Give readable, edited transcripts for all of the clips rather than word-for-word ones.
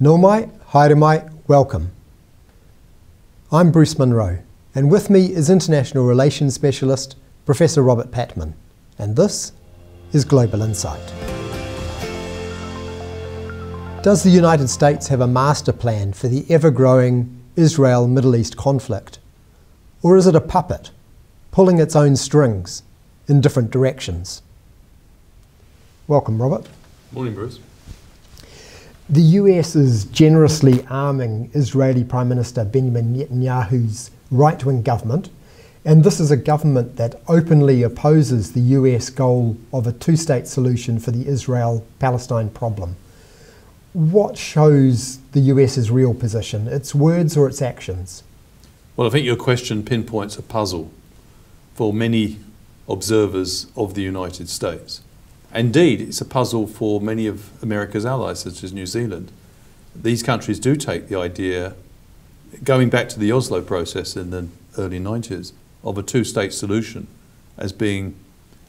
Nō mai, haere mai, welcome. I'm Bruce Munro, and with me is International Relations Specialist Professor Robert Patman, and this is Global Insight. Does the United States have a master plan for the ever-growing Israel-Middle East conflict? Or is it a puppet, pulling its own strings in different directions? Welcome, Robert. Morning, Bruce. The US is generously arming Israeli Prime Minister Benjamin Netanyahu's right-wing government, and this is a government that openly opposes the US goal of a two-state solution for the Israel-Palestine problem. What shows the US's real position, its words or its actions? Well, I think your question pinpoints a puzzle for many observers of the United States. Indeed, it's a puzzle for many of America's allies, such as New Zealand. These countries do take the idea, going back to the Oslo process in the early 90s, of a two-state solution as being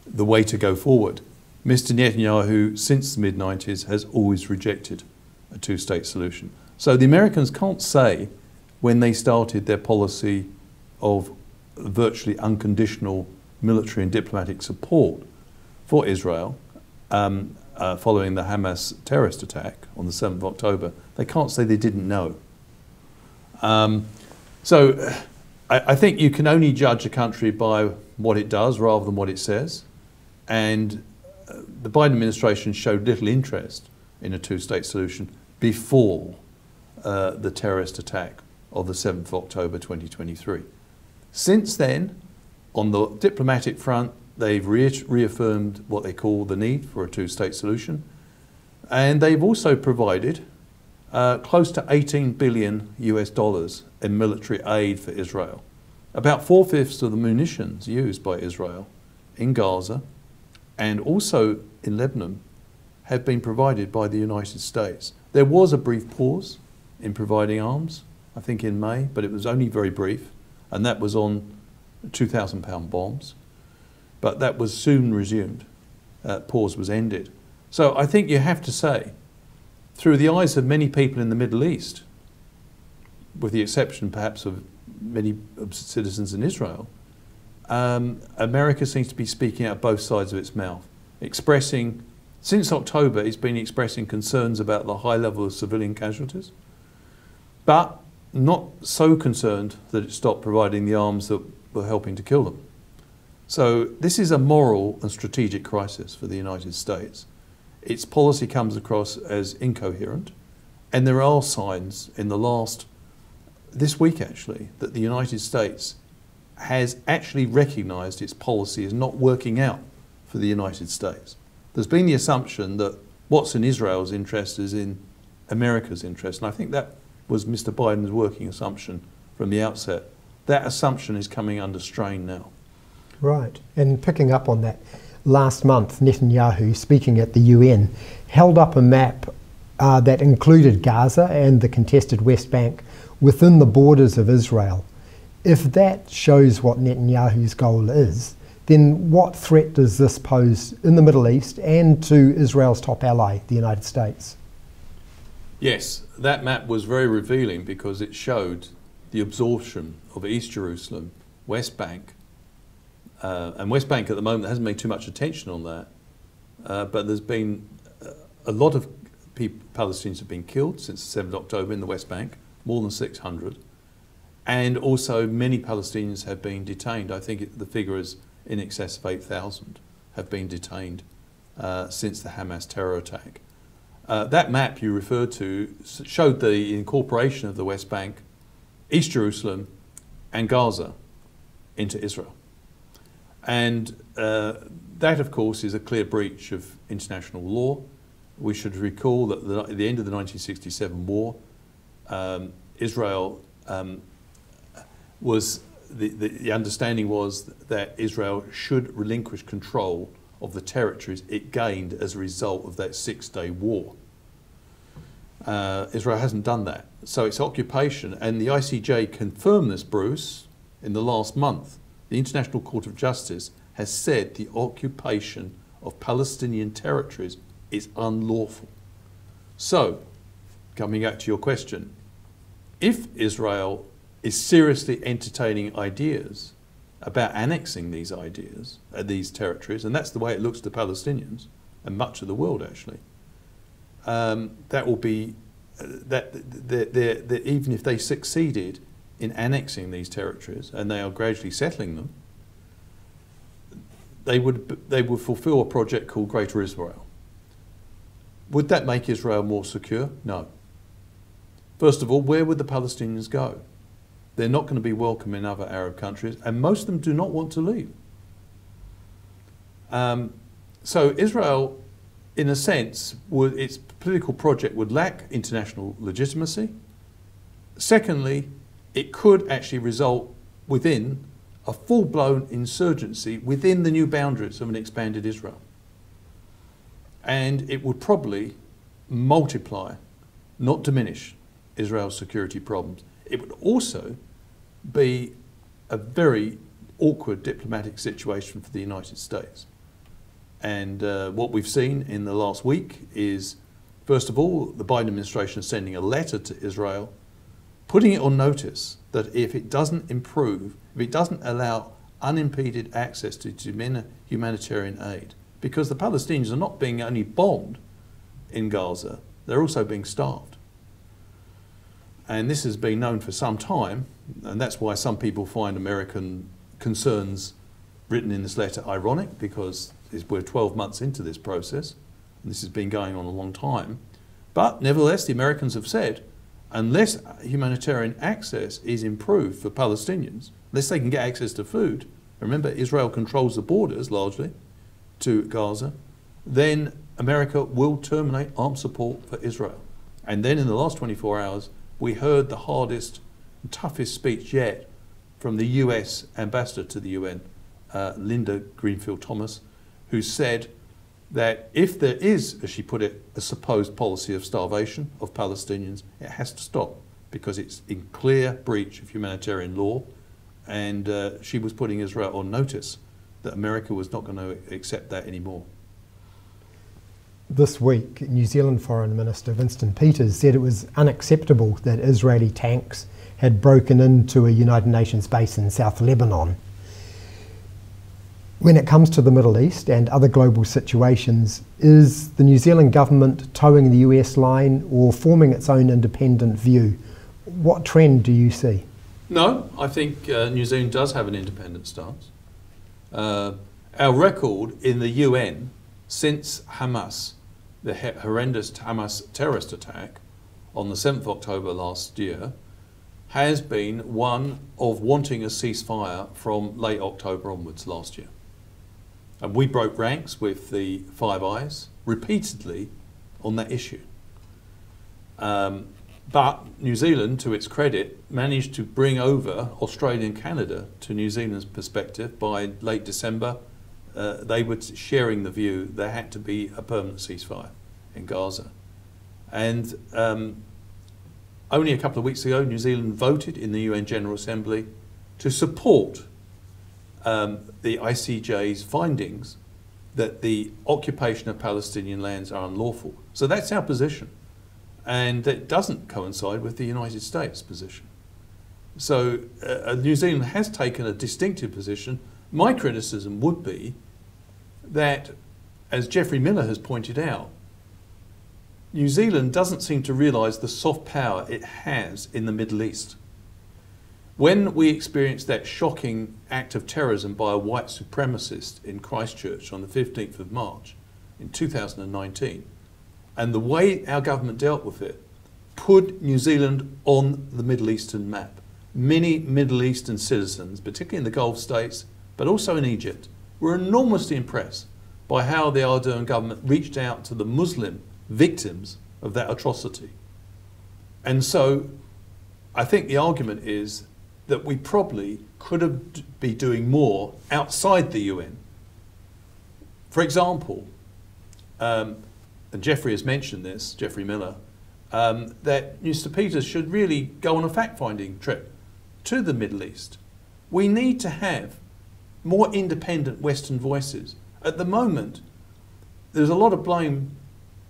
the way to go forward. Mr. Netanyahu, since the mid-90s, has always rejected a two-state solution. So the Americans can't say, when they started their policy of virtually unconditional military and diplomatic support for Israel, following the Hamas terrorist attack on the 7th of October, they can't say they didn't know. So I think you can only judge a country by what it does rather than what it says. And the Biden administration showed little interest in a two-state solution before the terrorist attack of the 7th of October 2023. Since then, on the diplomatic front, they've reaffirmed what they call the need for a two-state solution. And they've also provided close to $18 billion US in military aid for Israel. About 4/5 of the munitions used by Israel in Gaza and also in Lebanon have been provided by the United States. There was a brief pause in providing arms, I think in May, but it was only very brief, and that was on 2,000-pound bombs. But that was soon resumed. Pause was ended. So I think you have to say, through the eyes of many people in the Middle East, with the exception perhaps of many citizens in Israel, America seems to be speaking out both sides of its mouth, expressing, since October, it's been expressing concerns about the high level of civilian casualties, but not so concerned that it stopped providing the arms that were helping to kill them. So this is a moral and strategic crisis for the United States. Its policy comes across as incoherent, and there are signs in this week actually, that the United States has actually recognized its policy is not working out for the United States. There's been the assumption that what's in Israel's interest is in America's interest, and I think that was Mr. Biden's working assumption from the outset. That assumption is coming under strain now. Right, and picking up on that, last month Netanyahu, speaking at the UN, held up a map that included Gaza and the contested West Bank within the borders of Israel. If that shows what Netanyahu's goal is, then what threat does this pose in the Middle East and to Israel's top ally, the United States? Yes, that map was very revealing because it showed the absorption of East Jerusalem, West Bank, and West Bank at the moment hasn't made too much attention on that, but there's been a lot of Palestinians have been killed since the 7th of October in the West Bank, more than 600, and also many Palestinians have been detained. I think the figure is in excess of 8,000 have been detained since the Hamas terror attack. That map you referred to showed the incorporation of the West Bank, East Jerusalem and Gaza into Israel. And that, of course, is a clear breach of international law. We should recall that at the end of the 1967 war, Israel the understanding was that Israel should relinquish control of the territories it gained as a result of that six-day war. Israel hasn't done that. So its occupation, and the ICJ confirmed this, Bruce, in the last month. The International Court of Justice has said the occupation of Palestinian territories is unlawful. So coming back to your question, if Israel is seriously entertaining ideas about annexing these ideas, these territories, and that's the way it looks to Palestinians and much of the world actually, that will be, even if they succeeded in annexing these territories and they are gradually settling them, they would fulfill a project called Greater Israel. Would that make Israel more secure? No. First of all, where would the Palestinians go? They're not going to be welcome in other Arab countries, and most of them do not want to leave. So Israel, in a sense, its political project would lack international legitimacy. Secondly, it could actually result within a full-blown insurgency within the new boundaries of an expanded Israel. And it would probably multiply, not diminish, Israel's security problems. It would also be a very awkward diplomatic situation for the United States. And what we've seen in the last week is, first of all, the Biden administration is sending a letter to Israel, putting it on notice that if it doesn't improve, if it doesn't allow unimpeded access to humanitarian aid, because the Palestinians are not being only bombed in Gaza, they're also being starved. And this has been known for some time, and that's why some people find American concerns written in this letter ironic, because we're 12 months into this process, and this has been going on a long time. But nevertheless, the Americans have said, unless humanitarian access is improved for Palestinians, unless they can get access to food, remember Israel controls the borders largely to Gaza, then America will terminate armed support for Israel. And then in the last 24 hours, we heard the hardest and toughest speech yet from the US ambassador to the UN, Linda Greenfield Thomas, who said that if there is, as she put it, a supposed policy of starvation of Palestinians, it has to stop because it's in clear breach of humanitarian law. And she was putting Israel on notice that America was not going to accept that anymore. This week, New Zealand Foreign Minister Winston Peters said it was unacceptable that Israeli tanks had broken into a United Nations base in South Lebanon. When it comes to the Middle East and other global situations, is the New Zealand government towing the US line or forming its own independent view? What trend do you see? No, I think New Zealand does have an independent stance. Our record in the UN since Hamas, the horrendous Hamas terrorist attack on the 7th of October last year, has been one of wanting a ceasefire from late October onwards last year. And we broke ranks with the Five Eyes repeatedly on that issue. But New Zealand, to its credit, managed to bring over Australia and Canada to New Zealand's perspective by late December. They were sharing the view there had to be a permanent ceasefire in Gaza. And only a couple of weeks ago, New Zealand voted in the UN General Assembly to support the ICJ's findings that the occupation of Palestinian lands are unlawful. So that's our position. And it doesn't coincide with the United States position. So New Zealand has taken a distinctive position. My criticism would be that, as Geoffrey Miller has pointed out, New Zealand doesn't seem to realise the soft power it has in the Middle East. When we experienced that shocking act of terrorism by a white supremacist in Christchurch on the 15th of March in 2019, and the way our government dealt with it put New Zealand on the Middle Eastern map. Many Middle Eastern citizens, particularly in the Gulf states, but also in Egypt, were enormously impressed by how the Ardern government reached out to the Muslim victims of that atrocity. And so I think the argument is that we probably could have be doing more outside the UN. For example, and Geoffrey has mentioned this, Geoffrey Miller, that Mr. Peters should really go on a fact-finding trip to the Middle East. We need to have more independent Western voices. At the moment, there's a lot of blame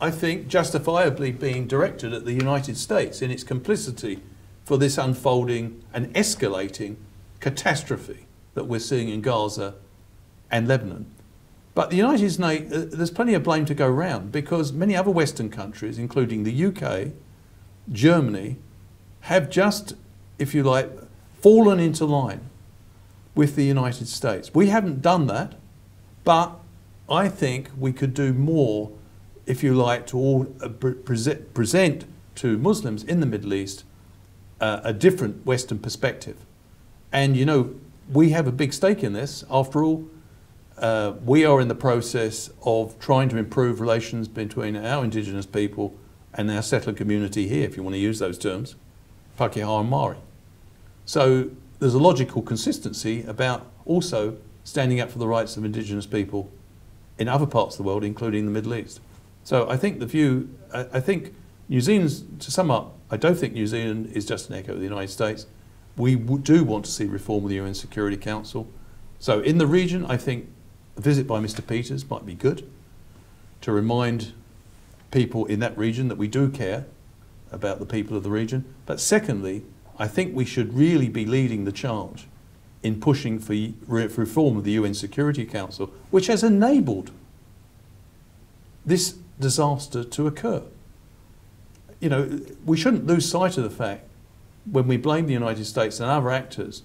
I think, justifiably being directed at the United States in its complicity for this unfolding and escalating catastrophe that we're seeing in Gaza and Lebanon. But the United States, there's plenty of blame to go round, because many other Western countries, including the UK, Germany, have just, if you like, fallen into line with the United States. We haven't done that, but I think we could do more, if you like, to all present to Muslims in the Middle East a different Western perspective. And you know, we have a big stake in this. After all, we are in the process of trying to improve relations between our indigenous people and our settler community here, if you want to use those terms, Pakeha and Maori. So there's a logical consistency about also standing up for the rights of indigenous people in other parts of the world, including the Middle East. So I think the view, I think New Zealand's, to sum up, I don't think New Zealand is just an echo of the United States. We do want to see reform of the UN Security Council. So in the region, I think a visit by Mr. Peters might be good to remind people in that region that we do care about the people of the region. But secondly, I think we should really be leading the charge in pushing for reform of the UN Security Council, which has enabled this disaster to occur. You know, we shouldn't lose sight of the fact, when we blame the United States and other actors,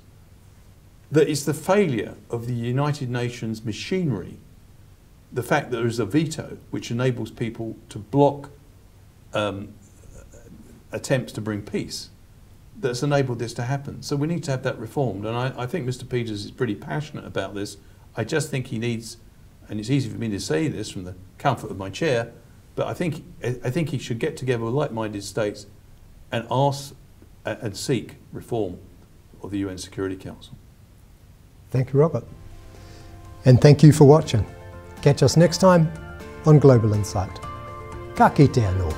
that it's the failure of the United Nations machinery, the fact that there is a veto which enables people to block attempts to bring peace, that's enabled this to happen. So we need to have that reformed. And I think Mr. Peters is pretty passionate about this. I just think he needs, and it's easy for me to say this from the comfort of my chair, but I think he should get together with like-minded states and ask and seek reform of the UN Security Council. Thank you, Robert. And thank you for watching. Catch us next time on Global Insight. Ka kite anō.